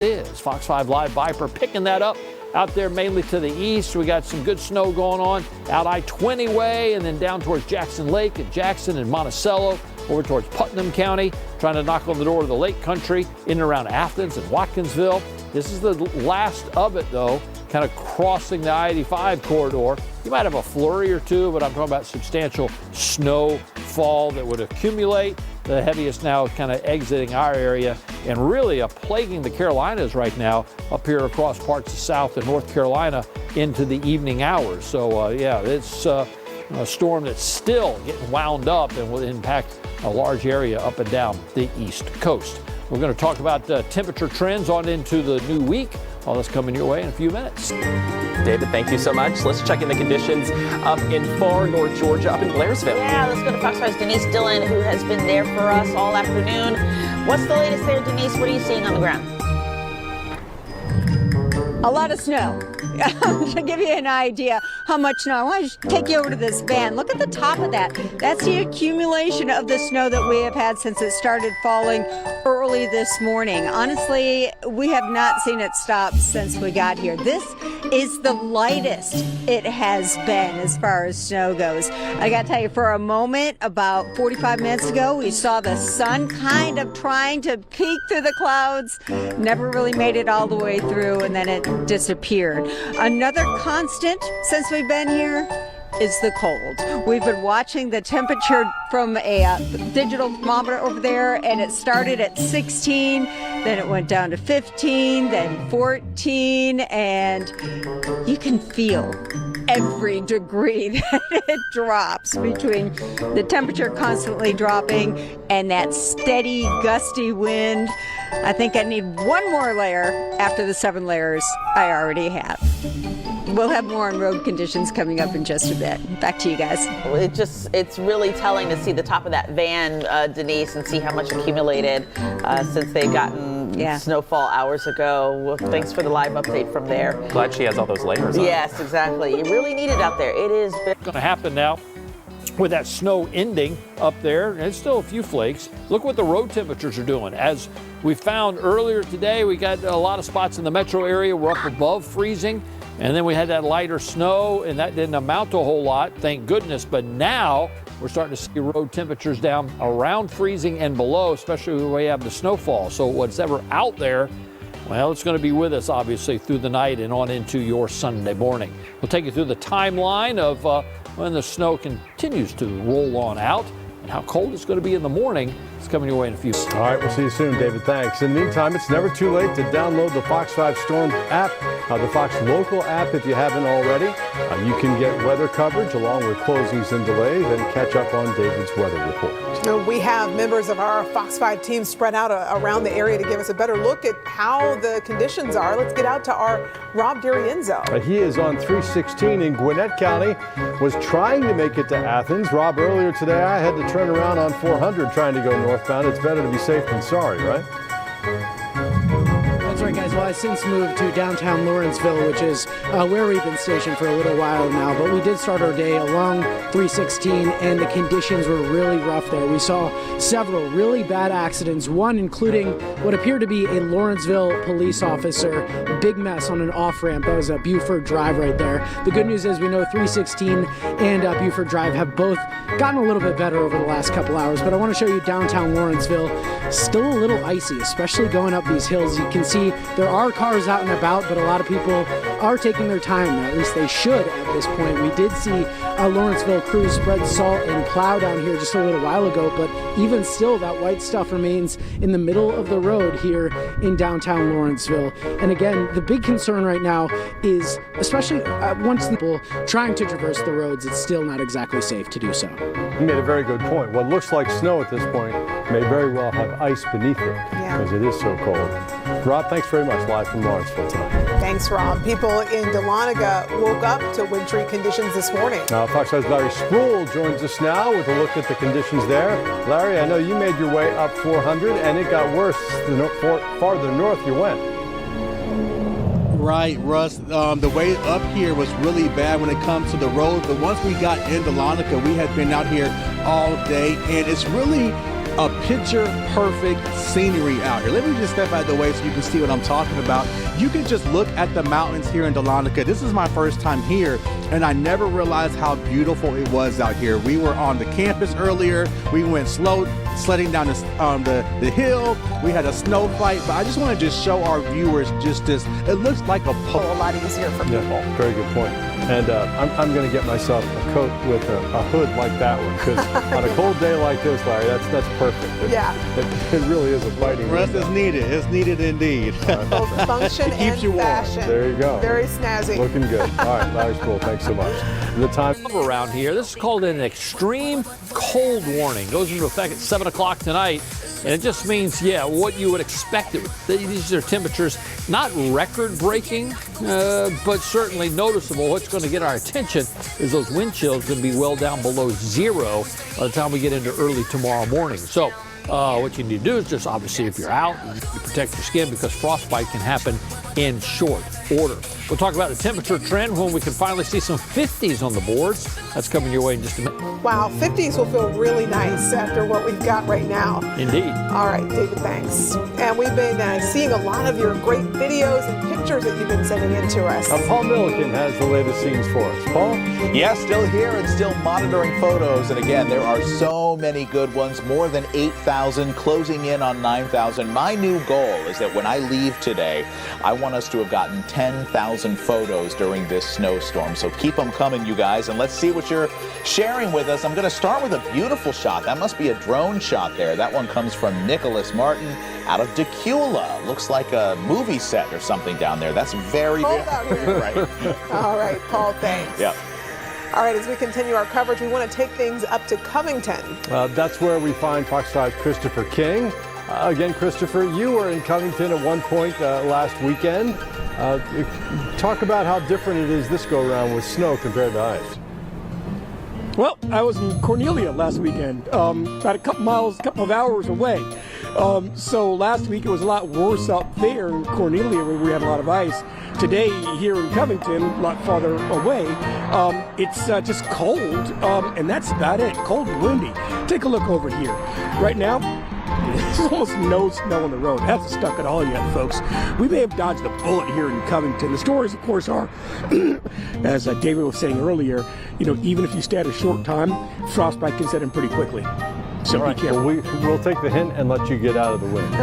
is. Fox 5 Live Viper picking that up out there mainly to the east. We got some good snow going on out I-20 way and then down towards Jackson Lake and Jackson and Monticello over towards Putnam County, trying to knock on the door of the Lake Country in and around Athens and Watkinsville. This is the last of it, though, kind of crossing the I-85 corridor. You might have a flurry or two, but I'm talking about substantial snowfall that would accumulate. The heaviest now kind of exiting our area and really plaguing the Carolinas right now up here across parts of South and North Carolina into the evening hours. So, yeah, it's a storm that's still getting wound up and will impact a large area up and down the East Coast. We're going to talk about temperature trends on into the new week. All that's coming your way in a few minutes. David, thank you so much. Let's check in the conditions up in far north Georgia, up in Blairsville. Yeah, let's go to Fox 5's Denise Dillon, who has been there for us all afternoon. What's the latest there, Denise? What are you seeing on the ground? A lot of snow. To give you an idea how much snow, I want to take you over to this van. Look at the top of that. That's the accumulation of the snow that we have had since it started falling early this morning. Honestly, we have not seen it stop since we got here. This is the lightest it has been as far as snow goes. I got to tell you, for a moment, about 45 minutes ago, we saw the sun kind of trying to peek through the clouds. Never really made it all the way through, and then it disappeared. Another constant since we've been here is the cold. We've been watching the temperature from a digital thermometer over there, and it started at 16, then it went down to 15, then 14, and you can feel every degree that it drops between the temperature constantly dropping and that steady, gusty wind. I think I need one more layer after the 7 layers I already have. We'll have more on road conditions coming up in just a bit. Back to you guys. It's really telling to see the top of that van, Denise, and see how much accumulated since they've gotten snowfall hours ago. Well, thanks for the live update from there. Glad she has all those layers on. Yes, exactly. You really need it out there. It is going to happen now with that snow ending up there. And it's still a few flakes. Look what the road temperatures are doing. As we found earlier today, we got a lot of spots in the metro area. We're up above freezing. And then we had that lighter snow, and that didn't amount to a whole lot, thank goodness. But now we're starting to see road temperatures down around freezing and below, especially when we have the snowfall. So what's ever out there, well, it's going to be with us, obviously, through the night and on into your Sunday morning. We'll take you through the timeline of when the snow continues to roll on out and how cold it's going to be in the morning. It's coming your way in a few. All right, we'll see you soon, David. Thanks. In the meantime, it's never too late to download the Fox 5 Storm app, the Fox Local app if you haven't already. You can get weather coverage along with closings and delays and catch up on David's weather report. We have members of our Fox 5 team spread out around the area to give us a better look at how the conditions are. Let's get out to our Rob D'Arienzo. He is on 316 in Gwinnett County, was trying to make it to Athens. Rob, earlier today I had to turn around on 400 trying to go northbound. It's better to be safe than sorry, right? That's right, guys. Well, I since moved to downtown Lawrenceville, which is where we've been stationed for a little while now. But we did start our day along 316, and the conditions were really rough there. We saw several really bad accidents, one including what appeared to be a Lawrenceville police officer. A big mess on an off-ramp. That was a Buford Drive right there. The good news is we know 316 and Buford Drive have both gotten a little bit better over the last couple hours. But I want to show you downtown Lawrenceville. Still a little icy, especially going up these hills. You can see there are cars out and about, but a lot of people are taking their time. At least they should at this point. We did see Lawrenceville crews spread salt and plow down here just a little while ago, but even still, that white stuff remains in the middle of the road here in downtown Lawrenceville. And again, the big concern right now is, especially once people trying to traverse the roads, it's still not exactly safe to do so. You made a very good point. What looks like snow at this point may very well have ice beneath it because it is so cold. Rob, thanks very much. Live from Lawrenceville tonight. Thanks, Rob. People in Dahlonega woke up to wintry conditions this morning. Fox 5's Larry Spruill joins us now with a look at the conditions there. Larry, I know you made your way up 400, and it got worse the farther north you went. Right, Russ. The way up here was really bad when it comes to the road, but once we got in Dahlonega, we had been out here all day, and it's really a picture-perfect scenery out here. Let me just step out of the way so you can see what I'm talking about. You can just look at the mountains here in Dahlonega. This is my first time here, and I never realized how beautiful it was out here. We were on the campus earlier. We went sledding down the hill. We had a snow fight, but I just want to just show our viewers just this. It looks like a lot easier for people. Yeah, very good point. And I'm going to get myself a coat with a hood like that one, because on a cold day like this, Larry, that's perfect. It really is a biting. Rest is needed. It's needed indeed. Both function and you warm. fashion. There you go. Very snazzy. Looking good. All right, Larry Spruill, thanks so much. The time Around here, this is called an extreme cold warning. Goes into effect at 7 o'clock tonight. And it just means, what you would expect. These are temperatures not record-breaking, but certainly noticeable. What's going to get our attention is those wind chills going to be well down below zero by the time we get into early tomorrow morning. So what you need to do is just, obviously, if you're out, you protect your skin, because frostbite can happen in short order. We'll talk about the temperature trend when we can finally see some 50s on the boards. That's coming your way in just a minute. Wow, 50s will feel really nice after what we've got right now. Indeed. All right, David, thanks. And we've been seeing a lot of your great videos and pictures that you've been sending in to us. Paul Milliken has the latest scenes for us. Paul? Yeah, still here and still monitoring photos. And again, there are so many good ones, more than 8,000, closing in on 9,000. My new goal is that when I leave today, I want us to have gotten 10,000 photos during this snowstorm. So keep them coming, you guys, and let's see what you're sharing with us. I'm going to start with a beautiful shot. That must be a drone shot there. That one comes from Nicholas Martin out of Decula. Looks like a movie set or something down there. That's very Cold out here. right. All right, Paul, thanks. Yeah. All right, as we continue our coverage, we want to take things up to Covington. That's where we find Fox 5 Christopher King. Again, Christopher, you were in Covington at one point last weekend. Talk about how different it is this go-around with snow compared to ice. Well, I was in Cornelia last weekend, about a couple of hours away. So last week it was a lot worse out there in Cornelia where we had a lot of ice. Today here in Covington, a lot farther away, it's just cold, and that's about it. Cold and windy. Take a look over here. Right now, there's almost no snow on the road. It hasn't stuck at all yet, folks. We may have dodged a bullet here in Covington. The stories, of course, are, as David was saying earlier, even if you stay at a short time, frostbite can set in pretty quickly. So all right, be careful. well, we'll take the hint and let you get out of the wind.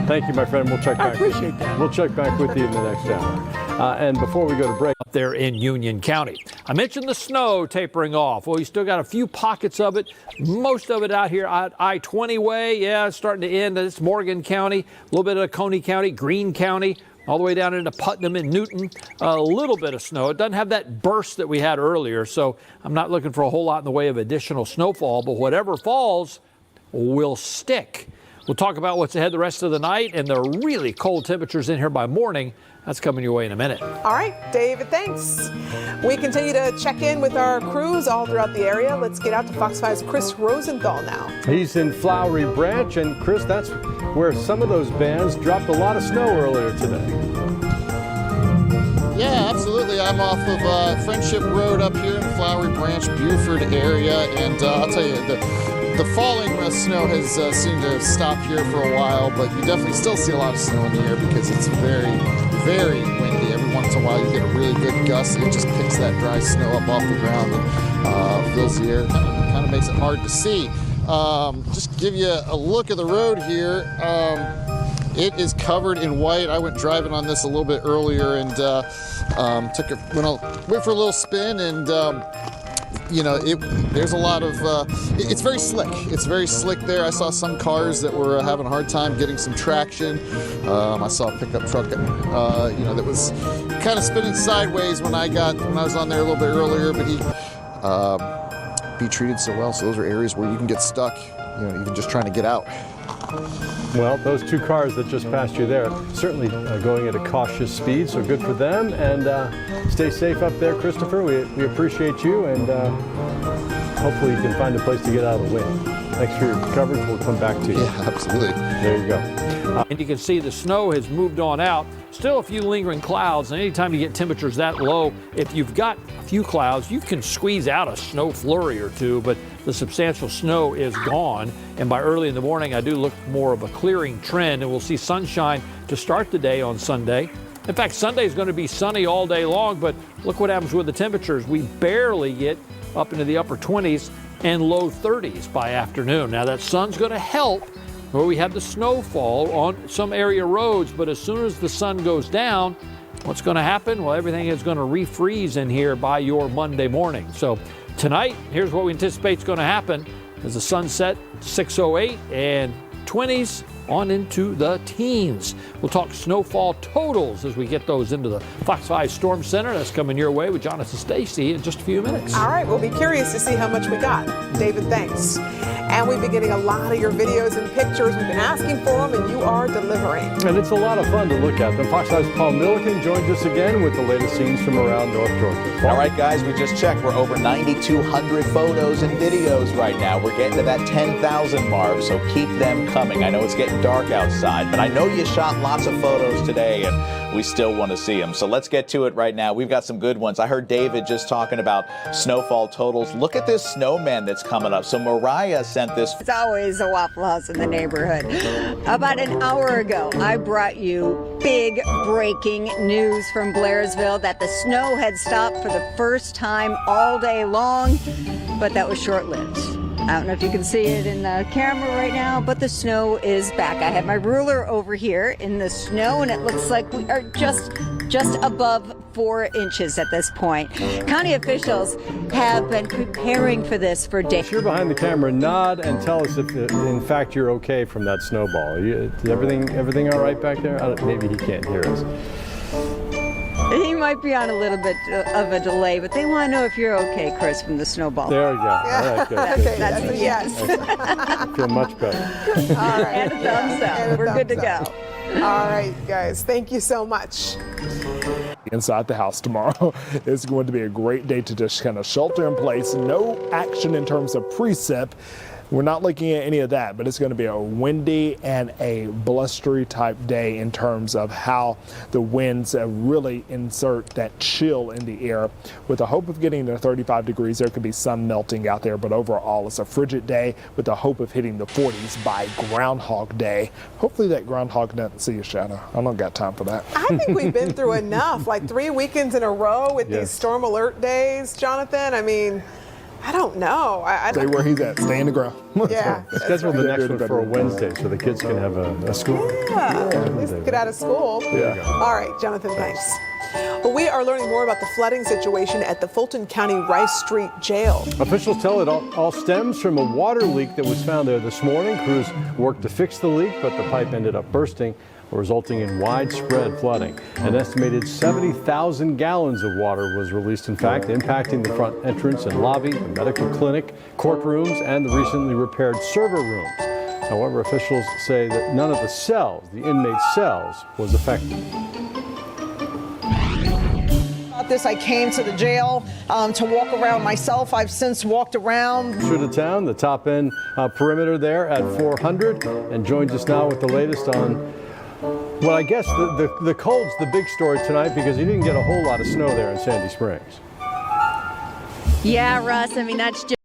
Thank you, my friend. We'll check back. I appreciate that. We'll check back with you in the next hour. And before we go to break, Up there in Union County. I mentioned the snow tapering off. Well, you still got a few pockets of it. Most of it out here at I-20 way. Yeah, it's starting to end. It's Morgan County, a little bit of Coney County, Greene County, all the way down into Putnam and Newton. A little bit of snow. It doesn't have that burst that we had earlier, so I'm not looking for a whole lot in the way of additional snowfall, but whatever falls will stick. We'll talk about what's ahead the rest of the night and the really cold temperatures in here by morning. That's coming your way in a minute. All right, David, thanks. We continue to check in with our crews all throughout the area. Let's get out to Fox 5's Chris Rosenthal now. he's in Flowery Branch, and Chris, that's where some of those bands dropped a lot of snow earlier today. Yeah, absolutely. I'm off of Friendship Road up here in Flowery Branch, Buford area, and I'll tell you, the falling snow has seemed to have stopped here for a while, but you definitely still see a lot of snow in the air because it's very, very windy. Every once in a while you get a really good gust, and it just picks that dry snow up off the ground and fills the air. Kind of makes it hard to see. Just give you a look at the road here. It is covered in white. I went driving on this a little bit earlier and went for a little spin, and there's a lot of, it's very slick. It's very slick there. I saw some cars that were having a hard time getting some traction. I saw a pickup truck, that was kind of spinning sideways when I was on there a little bit earlier, but he treated so well. So those are areas where you can get stuck, even just trying to get out. Well, those two cars that just passed you there, certainly going at a cautious speed, so good for them. And stay safe up there, Christopher. We appreciate you, and hopefully you can find a place to get out of the wind. Thanks for your coverage. We'll come back to you. Yeah, absolutely. There you go. And you can see the snow has moved on out. still a few lingering clouds, and anytime you get temperatures that low, if you've got a few clouds, you can squeeze out a snow flurry or two, but the substantial snow is gone. And by early in the morning, I do look more of a clearing trend, and we'll see sunshine to start the day on Sunday. In fact, Sunday is going to be sunny all day long, but look what happens with the temperatures. We barely get up into the upper 20s and low 30s by afternoon. Now, that sun's going to help where we have the snowfall on some area roads, but as soon as the sun goes down, what's going to happen? Well, everything is going to refreeze in here by your Monday morning. So tonight, here's what we anticipate is going to happen. As the sun set 6:08 and 20s on into the teens. We'll talk snowfall totals as we get those into the Fox 5 Storm Center. That's coming your way with Jonathan Stacy in just a few minutes. All right, we'll be curious to see how much we got. David, thanks. And we've been getting a lot of your videos and pictures. We've been asking for them, and you are delivering. And it's a lot of fun to look at them. Fox 5's Paul Milliken joins us again with the latest scenes from around North Georgia. Paul? All right, guys, we just checked. We're over 9,200 photos and videos right now. We're getting to that 10,000 mark, so keep them coming. I know it's getting dark outside, but I know you shot lots of photos today, and we still want to see them. So let's get to it right now. We've got some good ones. I heard David just talking about snowfall totals. Look at this snowman that's coming up. So Mariah sent this. It's always a Waffle House in the neighborhood. About an hour ago, I brought you big breaking news from Blairsville that the snow had stopped for the first time all day long, but that was short-lived. I don't know if you can see it in the camera right now, but the snow is back. I have my ruler over here in the snow, and it looks like we are just above 4 inches at this point. County officials have been preparing for this for days. If you're behind the camera, nod and tell us if, in fact, you're okay from that snowball. Is everything all right back there? Maybe he can't hear us. He might be on a little bit of a delay, but they want to know if you're okay, Chris, from the snowball. There we go. Yeah. All right, good. Okay, that's a yes. I feel much better. All right. And a thumbs up. And a We're good to thumbs go. up. All right, guys. Thank you so much. Inside the house tomorrow. It's going to be a great day to just kind of shelter in place. No action in terms of precip. We're not looking at any of that, but it's going to be a windy and a blustery type day in terms of how the winds really insert that chill in the air. With the hope of getting to 35 degrees, there could be some melting out there, but overall it's a frigid day with the hope of hitting the 40s by Groundhog Day. Hopefully that groundhog doesn't see a shadow. I don't got time for that. I think we've been through enough, like 3 weekends in a row with these storm alert days, Jonathan. I mean, I don't know. Stay where he's at. Stay in the ground. Yeah. Schedule the next one for a Wednesday so the kids can have a school. Yeah, at least get out of school. Yeah. All right, Jonathan, thanks. Well, we are learning more about the flooding situation at the Fulton County Rice Street Jail. Officials tell it all stems from a water leak that was found there this morning. Crews worked to fix the leak, but the pipe ended up bursting, resulting in widespread flooding. An estimated 70,000 gallons of water was released, in fact, impacting the front entrance and lobby, the medical clinic, courtrooms, and the recently repaired server rooms. However, officials say that none of the cells, the inmate cells, was affected. This, I came to the jail to walk around myself. I've since walked around through the town, the top end perimeter there at 400, and joins us now with the latest on, well, I guess the cold's the big story tonight because you didn't get a whole lot of snow there in Sandy Springs. Yeah, Russ, I mean, that's just